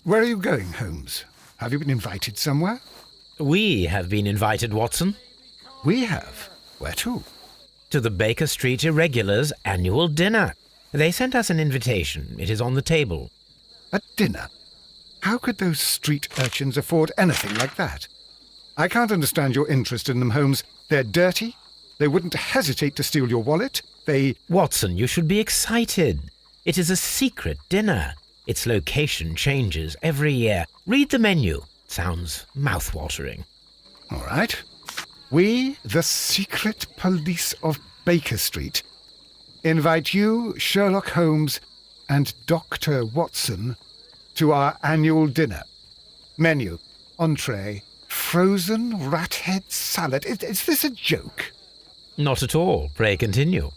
Where are you going, Holmes? Have you been invited somewhere? We have been invited, Watson, We have. Where to? to the Baker Street Irregulars' annual dinner. They sent us an invitation. It is on the table. A dinner? How could those street urchins afford anything like that? I can't understand your interest in them, Holmes. They're dirty. They wouldn't hesitate to steal your wallet. Watson, you should be excited. It is a secret dinner. Its location changes every year. Read the menu. Sounds mouth-watering. All right. We, the secret police of Baker Street, invite you, Sherlock Holmes, and Dr. Watson to our annual dinner. Menu, entree, frozen rat head salad. Is this a joke? Not at all. Pray continue.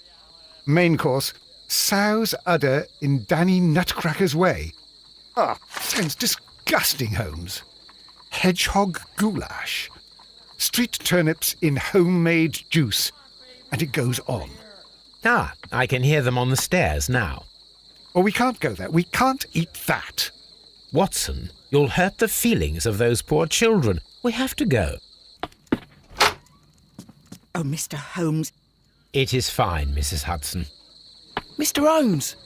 Main course, sow's udder in Danny Nutcracker's way. Sounds disgusting, Holmes. Hedgehog goulash. Street turnips in homemade juice. And it goes on. I can hear them on the stairs now. Oh, we can't go there. We can't eat that. Watson, you'll hurt the feelings of those poor children. We have to go. Oh, Mr. Holmes. It is fine, Mrs. Hudson. Mr. Holmes!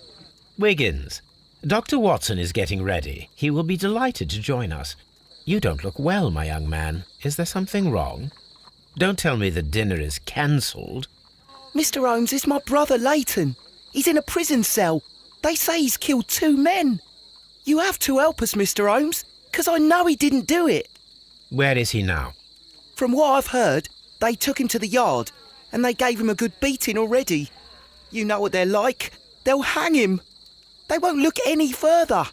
Wiggins, Dr. Watson is getting ready. He will be delighted to join us. You don't look well, my young man. Is there something wrong? Don't tell me the dinner is cancelled. Mr. Holmes is my brother Leighton. He's in a prison cell. They say he's killed 2 men. You have to help us, Mr. Holmes, 'cause I know he didn't do it. Where is he now? From what I've heard, they took him to the yard and they gave him a good beating already. You know what they're like. They'll hang him. They won't look any further.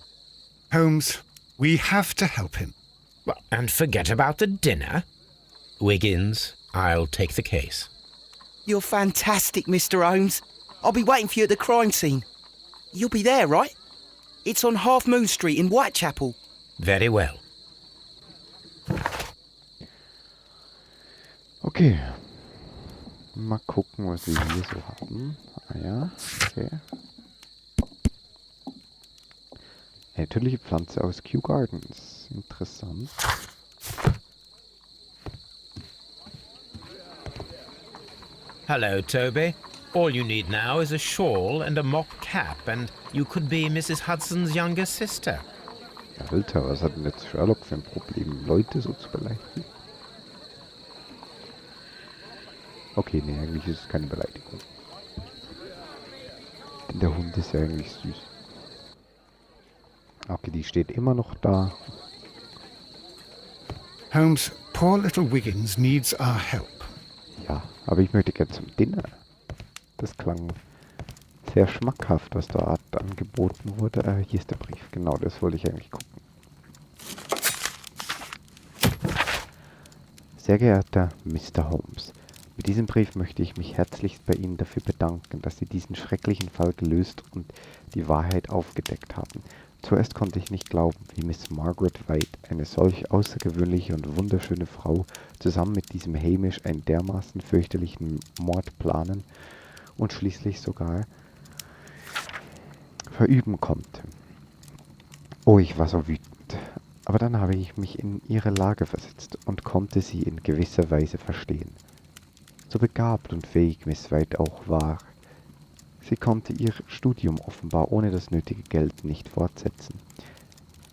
Holmes, we have to help him. Well, and forget about the dinner. Wiggins, I'll take the case. You're fantastic, Mr. Holmes. I'll be waiting for you at the crime scene. You'll be there, right? It's on Half Moon Street in Whitechapel. Very well. Okay. Mal gucken, was wir hier so haben. Ja, okay. Eine natürliche Pflanze aus Kew Gardens. Interessant. Hello, Toby. All you need now is a shawl and a mock cap, and you could be Mrs. Hudson's younger sister. Alter, was hat denn jetzt Sherlock für ein Problem, Leute so zu beleidigen? Okay, nee, eigentlich ist es keine Beleidigung. Denn der Hund ist ja eigentlich süß. Okay, die steht immer noch da. Holmes, poor little Wiggins needs our help. Ja, aber ich möchte gerne zum Dinner. Das klang sehr schmackhaft, was dort angeboten wurde. Hier ist der Brief. Genau, das wollte ich eigentlich gucken. Sehr geehrter Mr. Holmes, mit diesem Brief möchte ich mich herzlichst bei Ihnen dafür bedanken, dass Sie diesen schrecklichen Fall gelöst und die Wahrheit aufgedeckt haben. Zuerst konnte ich nicht glauben, wie Miss Margaret White, eine solch außergewöhnliche und wunderschöne Frau, zusammen mit diesem Hamish einen dermaßen fürchterlichen Mord planen und schließlich sogar verüben konnte. Oh, ich war so wütend. Aber dann habe ich mich in ihre Lage versetzt und konnte sie in gewisser Weise verstehen. So begabt und fähig Miss White auch war, sie konnte ihr Studium offenbar ohne das nötige Geld nicht fortsetzen.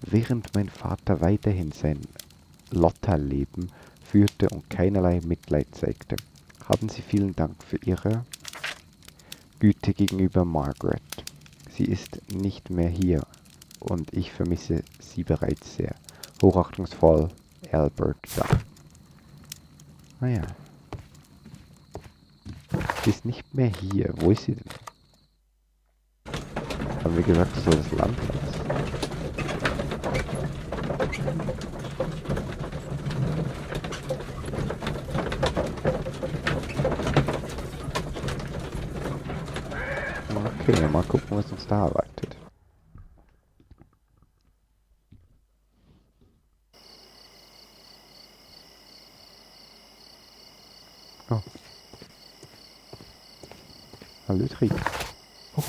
Während mein Vater weiterhin sein Lotterleben führte und keinerlei Mitleid zeigte, haben Sie vielen Dank für Ihre Güte gegenüber Margaret. Sie ist nicht mehr hier und ich vermisse sie bereits sehr. Hochachtungsvoll, Albert Duff. Naja. Sie ist nicht mehr hier. Wo ist sie denn? Haben wir gesagt, das soll das Land verlassen? Okay, mal gucken, was uns da erwartet. Oh. Hallo, Trieb. Oh.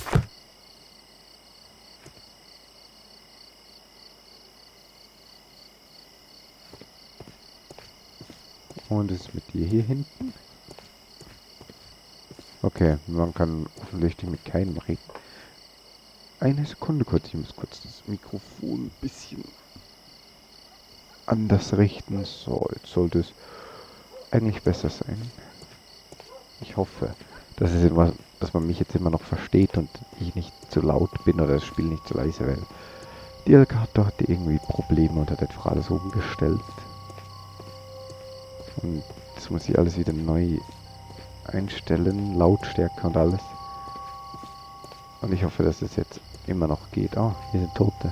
und das ist mit dir hier hinten. Okay, man kann offensichtlich mit keinem reden. Eine Sekunde kurz, ich muss kurz das Mikrofon ein bisschen anders richten. So, jetzt sollte es eigentlich besser sein. Ich hoffe, dass man mich jetzt immer noch versteht und ich nicht zu laut bin oder das Spiel nicht zu leise, weil die Elgato hatte irgendwie Probleme und hat einfach alles umgestellt. Und das muss ich alles wieder neu einstellen, Lautstärke und alles. Und ich hoffe, dass es jetzt immer noch geht. Oh, hier sind Tote.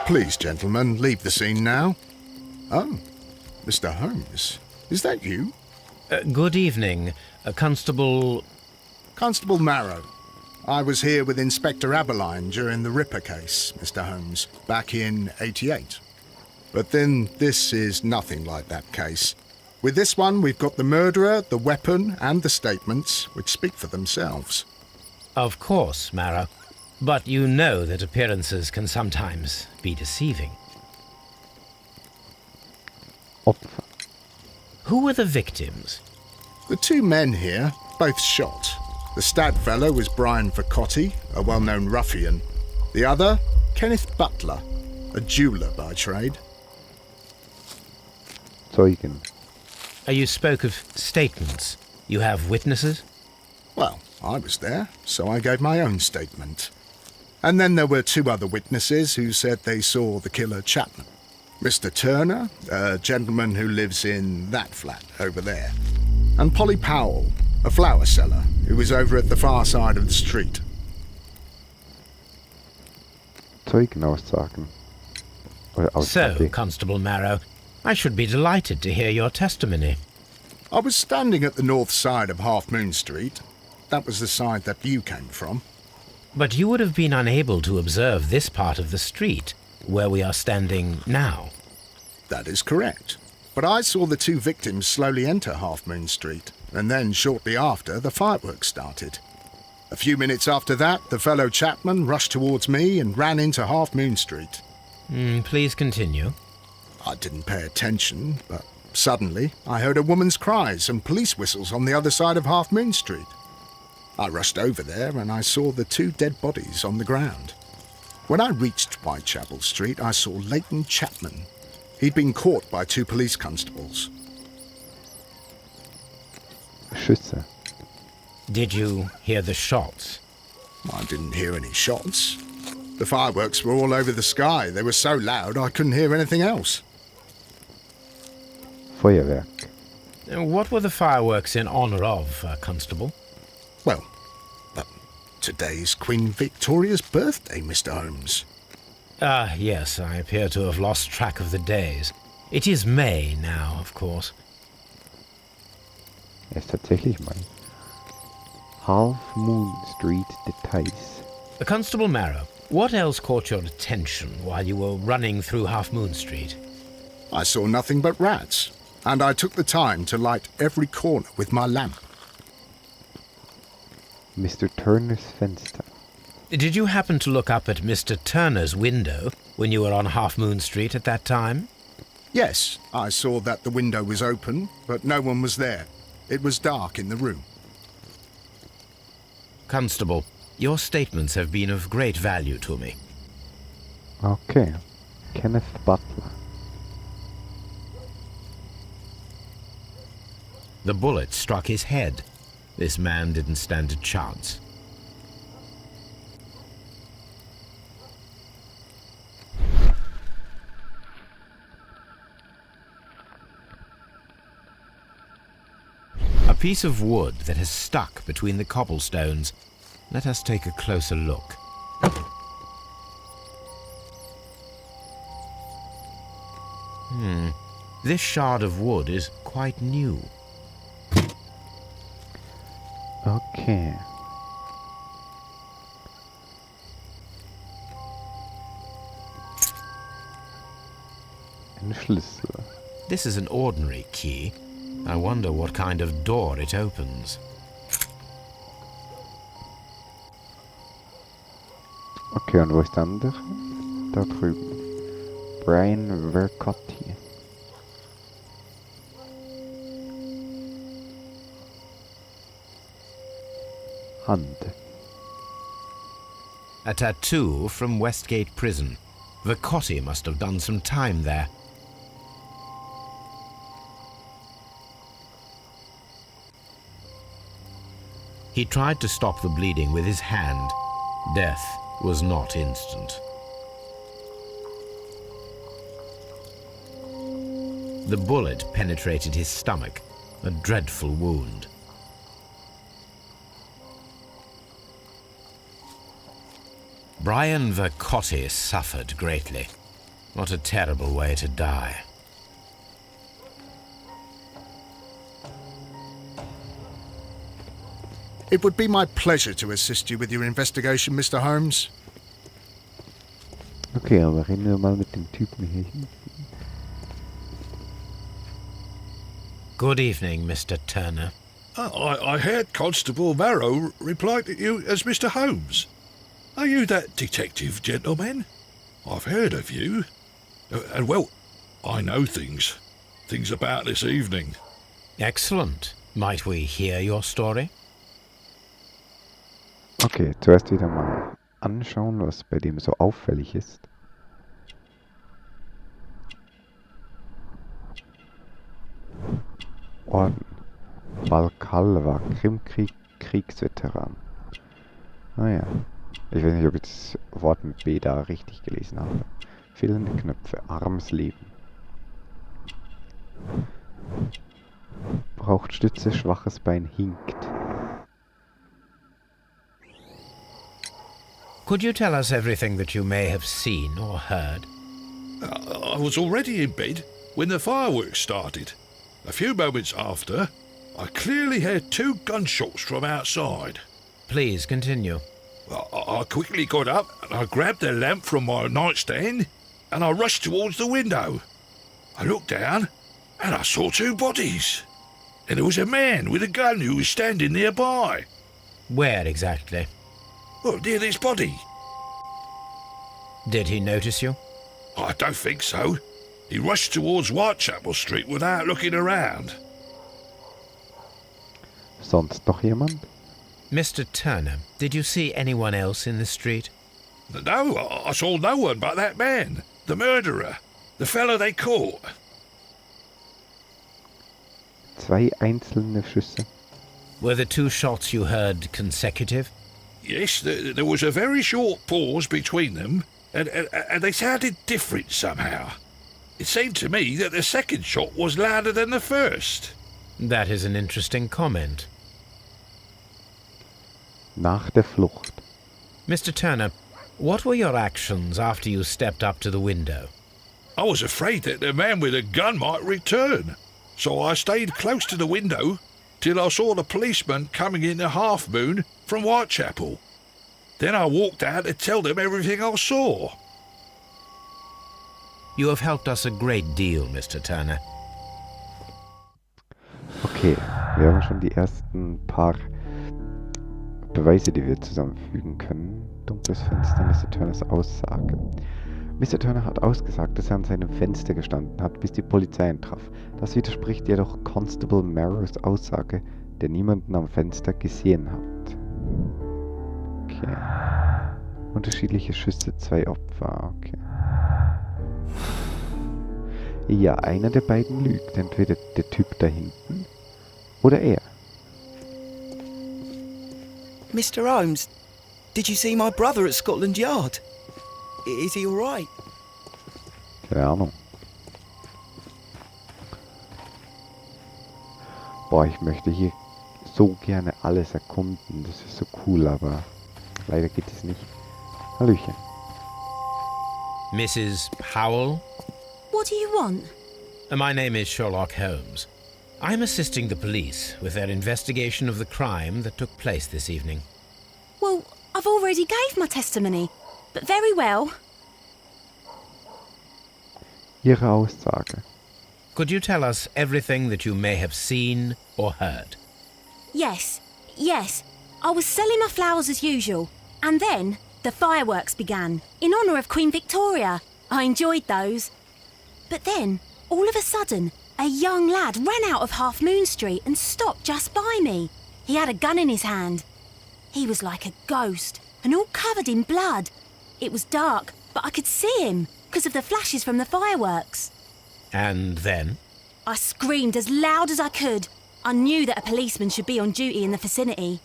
Please, gentlemen, leave the scene now. Oh, Mr. Holmes, is that you? Good evening, Constable... Constable Marrow. I was here with Inspector Aberline during the Ripper case, Mr. Holmes, back in '88. But then this is nothing like that case. With this one, we've got the murderer, the weapon, and the statements, which speak for themselves. Of course, Marrow. But you know that appearances can sometimes be deceiving. Opfer. Who were the victims? The two men here, both shot. The stab fellow was Brian Vercotti, a well-known ruffian. The other, Kenneth Butler, a jeweller by trade. Zeugen. You spoke of statements. You have witnesses? Well, I was there, so I gave my own statement. And then there were two other witnesses who said they saw the killer Chapman. Mr. Turner, a gentleman who lives in that flat over there. And Polly Powell, a flower seller, who was over at the far side of the street. Zeugenaussagen. Oder So, Aussage. Constable Marrow, I should be delighted to hear your testimony. I was standing at the north side of Half Moon Street. That was the side that you came from. But you would have been unable to observe this part of the street, where we are standing now. That is correct. But I saw the two victims slowly enter Half Moon Street, and then shortly after, the fireworks started. A few minutes after that, the fellow Chapman rushed towards me and ran into Half Moon Street. Please continue. I didn't pay attention, but suddenly I heard a woman's cries and police whistles on the other side of Half Moon Street. I rushed over there and I saw the two dead bodies on the ground. When I reached Whitechapel Street, I saw Leighton Chapman. He'd been caught by two police constables. Schüsse. Did you hear the shots? I didn't hear any shots. The fireworks were all over the sky. They were so loud I couldn't hear anything else. Feuerwerk. What were the fireworks in honor of, Constable? Well, today's Queen Victoria's birthday, Mr. Holmes. Ah, yes, I appear to have lost track of the days. It is May now, of course. Er ist tatsächlich mein. Half Moon Street Details. Constable Marrow, what else caught your attention while you were running through Half Moon Street? I saw nothing but rats, and I took the time to light every corner with my lamp. Mr. Turner's Fenster. Did you happen to look up at Mr. Turner's window when you were on Half Moon Street at that time? Yes, I saw that the window was open, but no one was there. It was dark in the room. Constable, your statements have been of great value to me. Okay. Kenneth Butler. The bullet struck his head. This man didn't stand a chance. A piece of wood that has stuck between the cobblestones. Let us take a closer look. This shard of wood is quite new. Okay. Ein Schlüssel. This is an ordinary key. I wonder what kind of door it opens. Okay, und wo ist der andere? Da drüben. Brian Vercotti. Hand. A tattoo from Westgate Prison. Vercotti must have done some time there. He tried to stop the bleeding with his hand. Death was not instant. The bullet penetrated his stomach, a dreadful wound. Brian Vercotti suffered greatly. What a terrible way to die. It would be my pleasure to assist you with your investigation, Mr. Holmes. Okay, aber reden wir mal mit dem Typen hier hinten. Good evening, Mr. Turner. I heard Constable Varro reply to you as Mr. Holmes. Are you that detective gentleman? I've heard of you. And well, I know things about this evening. Excellent. Might we hear your story? Okay, zuerst wieder mal anschauen, was bei dem so auffällig ist. Orden. Balkal war Krimkrieg, Kriegsveteran. Naja, ich weiß nicht, ob ich das Wort mit B da richtig gelesen habe. Fehlende Knöpfe, armes Leben. Braucht Stütze, schwaches Bein, hinkt. Could you tell us everything that you may have seen or heard? I was already in bed when the fireworks started. A few moments after, I clearly heard 2 gunshots from outside. Please continue. I quickly got up and I grabbed the lamp from my nightstand and I rushed towards the window. I looked down and I saw 2 bodies. And there was a man with a gun who was standing nearby. Where exactly? Well, near this body. Did he notice you? I don't think so. He rushed towards Whitechapel Street without looking around. Sonst noch jemand? Mr. Turner, did you see anyone else in the street? No, I saw no one but that man, the murderer, the fellow they caught. 2 einzelne Schüsse. Were the 2 shots you heard consecutive? Yes, there was a very short pause between them, and they sounded different somehow. It seemed to me that the second shot was louder than the first. That is an interesting comment. Nach der Flucht. Mr. Turner, what were your actions after you stepped up to the window? I was afraid that the man with a gun might return, so I stayed close to the window till I saw the policeman coming in the Half Moon from Whitechapel. Then I walked out to tell them everything I saw. You have helped us a great deal, Mr. Turner. Okay, wir haben schon die ersten paar Beweise, die wir zusammenfügen können. Dunkles Fenster, Mr. Turners Aussage. Mr. Turner hat ausgesagt, dass er an seinem Fenster gestanden hat, bis die Polizei ihn traf. Das widerspricht jedoch Constable Marrows Aussage, der niemanden am Fenster gesehen hat. Okay. Unterschiedliche Schüsse, 2 Opfer, okay. Ja, einer der beiden lügt. Entweder der Typ da hinten oder er. Mr. Holmes, did you see my brother at Scotland Yard? Is he all right? Keine Ahnung. Boah, ich möchte hier so gerne alles erkunden. Das ist so cool, aber leider geht es nicht. Hallöchen. Mrs. Powell? What do you want? My name is Sherlock Holmes. I'm assisting the police with their investigation of the crime that took place this evening. Well, I've already gave my testimony, but very well. Ihre Aussage. Could you tell us everything that you may have seen or heard? Yes. I was selling my flowers as usual, and then the fireworks began, in honour of Queen Victoria. I enjoyed those. But then, all of a sudden, a young lad ran out of Half Moon Street and stopped just by me. He had a gun in his hand. He was like a ghost and all covered in blood. It was dark, but I could see him because of the flashes from the fireworks. And then? I screamed as loud as I could. I knew that a policeman should be on duty in the vicinity.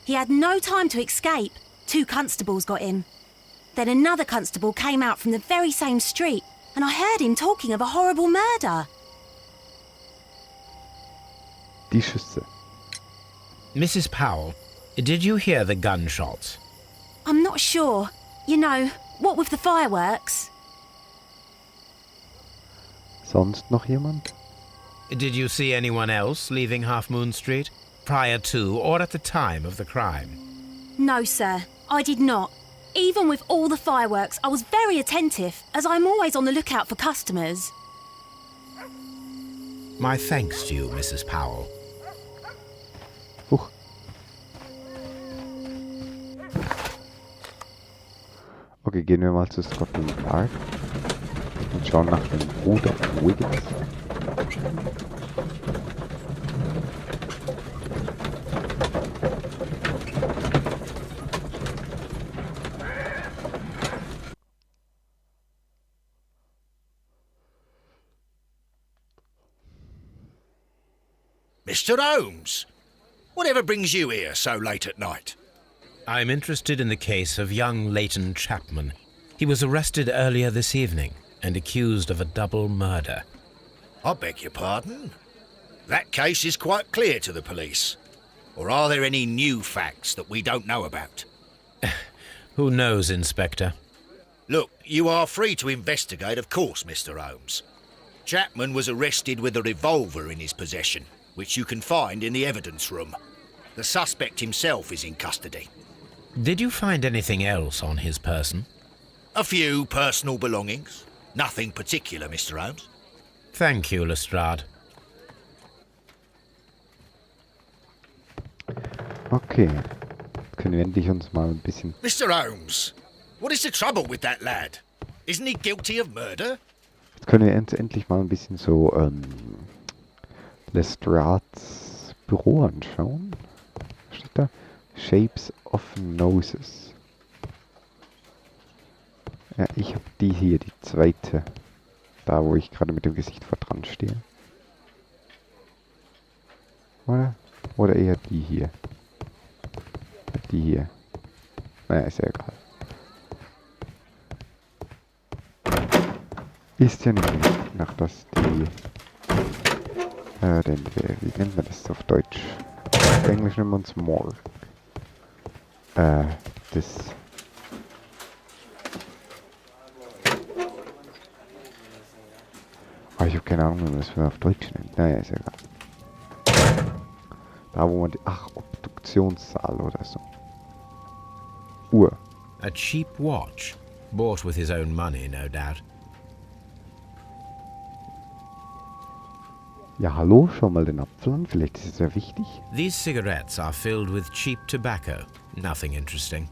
He had no time to escape. 2 constables got him. Then another constable came out from the very same street and I heard him talking of a horrible murder. Die Schüsse. Mrs. Powell, did you hear the gunshots? I'm not sure. You know, what with the fireworks? Sonst noch jemand? Did you see anyone else leaving Half Moon Street prior to or at the time of the crime? No, sir, I did not. Even with all the fireworks, I was very attentive, as I'm always on the lookout for customers. My thanks to you, Mrs. Powell. Huch. Okay, gehen wir mal zu Scotland Yard und schauen nach dem Bruder Wiggins. Mr. Holmes, whatever brings you here so late at night? I'm interested in the case of young Leighton Chapman. He was arrested earlier this evening and accused of a double murder. I beg your pardon? That case is quite clear to the police. Or are there any new facts that we don't know about? Who knows, Inspector? Look, you are free to investigate, of course, Mr. Holmes. Chapman was arrested with a revolver in his possession, which you can find in the evidence room. The suspect himself is in custody. Did you find anything else on his person? A few personal belongings. Nothing particular, Mr. Holmes. Thank you, Lestrade. Okay, können wir endlich uns mal ein bisschen... Mr. Holmes, what is the trouble with that lad? Isn't he guilty of murder? Jetzt können wir uns endlich mal ein bisschen so Lestrades Büro anschauen. Was steht da? Shapes of Noses. Ja, ich habe die hier, die zweite. Da, wo ich gerade mit dem Gesicht vor dran stehe. Oder eher die hier. Die hier. Naja, ist ja egal. Ist ja nicht wichtig, nach das die... wie nennt man das auf Deutsch? Auf Englisch nennen wir uns Morgue. Das... Oh, ich habe keine Ahnung, wie man das auf Deutsch nennt. Naja, ist ja egal. Da, wo man die... Ach, Obduktionssaal oder so. Uhr. A cheap watch, bought with his own money, no doubt. Ja, hallo, schau mal den Apfel an, vielleicht ist es ja wichtig. These cigarettes are filled with cheap tobacco. Nothing interesting.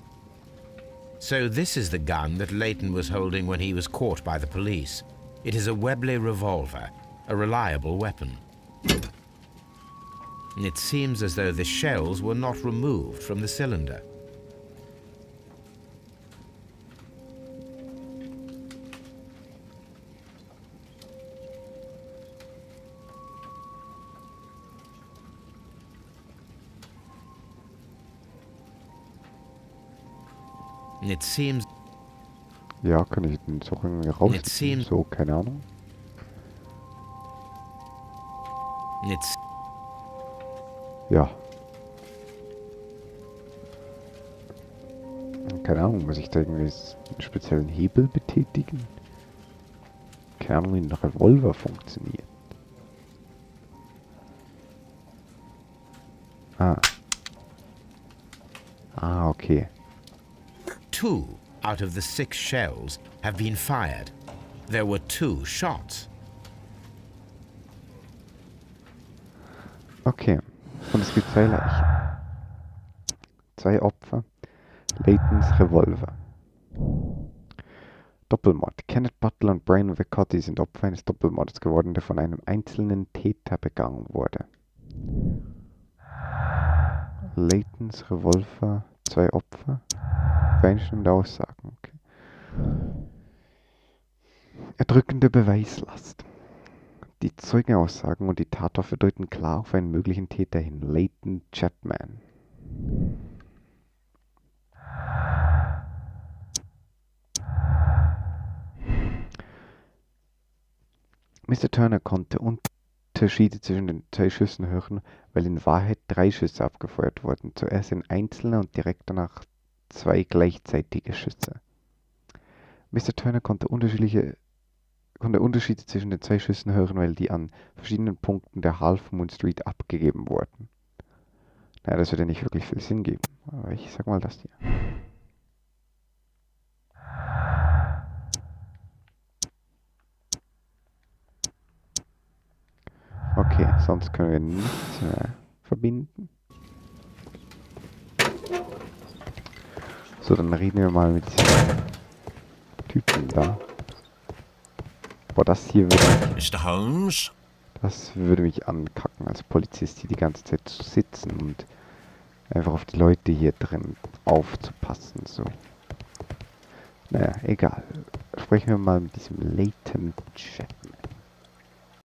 So this is the gun that Leighton was holding when he was caught by the police. It is a Webley revolver, a reliable weapon. It seems as though the shells were not removed from the cylinder. It seems... Ja, kann ich den so irgendwie rausziehen? So, keine Ahnung. Ja. Keine Ahnung, muss ich da irgendwie einen speziellen Hebel betätigen? Keine Ahnung, wie ein Revolver funktioniert. Ah, okay. 2 out of the 6 shells have been fired. There were 2 shots. Okay. Und es gibt 2 Leichen. 2 Opfer. Leightons Revolver. Doppelmord. Kenneth Butler und Brian Vicotti sind Opfer eines Doppelmordes geworden, der von einem einzelnen Täter begangen wurde. Laytons Revolver, 2 Opfer. Übereinstimmende Aussagen, okay. Erdrückende Beweislast. Die Zeugenaussagen und die Tatwaffe deuten klar auf einen möglichen Täter hin, Layton Chapman. Mr. Turner konnte Unterschiede zwischen den 2 Schüssen hören, weil in Wahrheit 3 Schüsse abgefeuert wurden. Zuerst ein einzelner und direkt danach 2 gleichzeitige Schüsse. Mr. Turner konnte Unterschiede zwischen den 2 Schüssen hören, weil die an verschiedenen Punkten der Half Moon Street abgegeben wurden. Naja, das wird ja nicht wirklich viel Sinn geben, aber ich sag mal das hier. Okay, sonst können wir nichts mehr verbinden. So, dann reden wir mal mit diesem Typen da. Boah, das hier würde mich... Mr. Holmes? Das würde mich ankacken, als Polizist hier die ganze Zeit zu sitzen und einfach auf die Leute hier drin aufzupassen, so. Naja, egal. Sprechen wir mal mit diesem Layton Chapman.